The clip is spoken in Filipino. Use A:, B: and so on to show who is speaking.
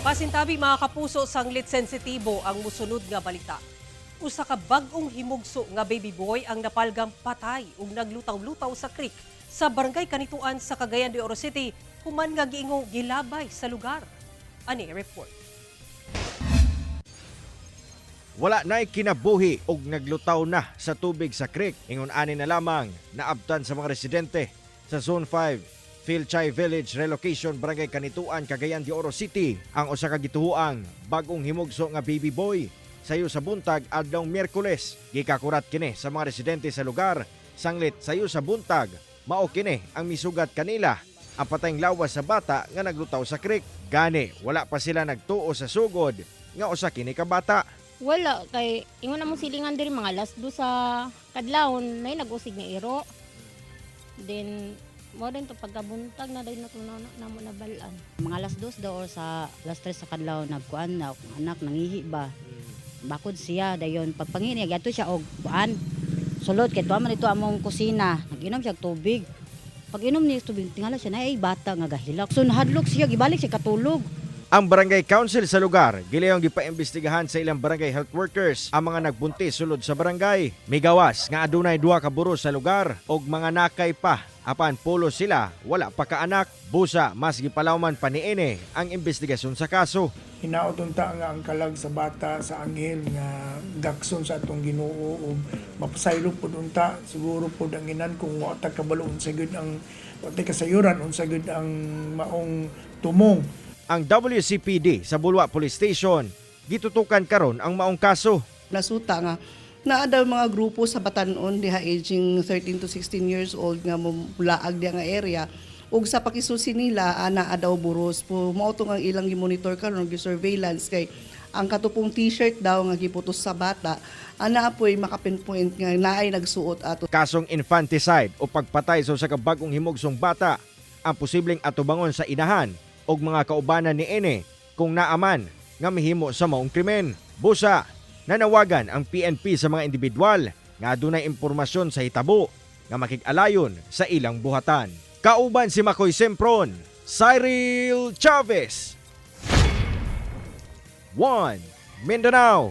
A: Pasintabi mga kapuso, sanglit sensitibo ang musunod nga balita. Usa ka bag-ong himugso nga baby boy ang napalgang patay ug naglutaw-lutaw sa creek sa barangay Kanituan sa Cagayan de Oro City human nga giingo gilabay sa lugar. Ani report.
B: Wala na'y kinabuhi ug naglutaw na sa tubig sa creek. Ingon ani na lamang naabtan sa mga residente sa Zone 5 Philchay Village Relocation Barangay Kanituan, Cagayan de Oro City ang usa ka gituhuang bagong himugso nga baby boy. Sayo sa buntag adlong Miyerkules, gikakurat kini sa mga residente sa lugar. Sanglit sayo sa buntag, mao kini ang misugat kanila ang patayng lawas sa bata nga naglutaw sa creek. Gani wala pa sila nagtuo sa sugod nga usa kini ka bata.
C: Wala, kay ingon na mong silingan diri mga alas do sa kadlawon nay nag-usig nga iro. Then mo din to pagkabuntag na dahil namo nabalaan.
D: Mga alas 2 daw or sa alas 3 sa kadlaw nagkuan na akong anak nangihi ba. Bakod siya dayon pagpangini gato siya og kuan. Sulod kay tuwa man ito among kusina, nag-inom siya og tubig. Pag inom niya tubig tingala siya na ay bata nga gahilak. So nahadlok siya gibalik siya katulog.
B: Ang barangay council sa lugar gileyong gipaimbestigahan sa ilang barangay health workers ang mga nagbuntis sulod sa barangay. Migawas nga adunay duha ka buros sa lugar og mga nakay pa. Apan pulo sila wala pa kaanak. Busa mas gipalawman pa niini ang investigasyon sa kaso.
E: Hinaot unta nga ang kalag sa bata sa anghel nga gakson sa atong Ginoo ug mapasaylo pud unta siguro pud ang inan kung wa ta kabalo unsa gid ang wa ta kasayuran unsa gid ang maong tumong.
B: Ang WCPD sa Bulwa Police Station gitutukan karon ang maong kaso.
F: Nasuta nga naa daw mga grupo sa Batanon diha aging 13 to 16 years old nga mulaag diha nga area ug sa pakisusi nila ana daw buros po mao to nga ilang gi-monitor karon gi-surveillance kay ang katupong t-shirt daw nga giputos sa bata ana apoy makapinpoint nga naay nagsuot ato.
B: Kasong infanticide o pagpatay sa usa ka bagong himugsong bata ang posibleng atubangon sa inahan og mga kaubanan ni ene kung naaman nga mihimo sa maong krimen. Busa, nanawagan ang PNP sa mga individual nga adunay impormasyon sa hitabo nga makig-alayon sa ilang buhatan. Kauban si Makoy Sempron, Cyril Chavez, 1 Mindanao.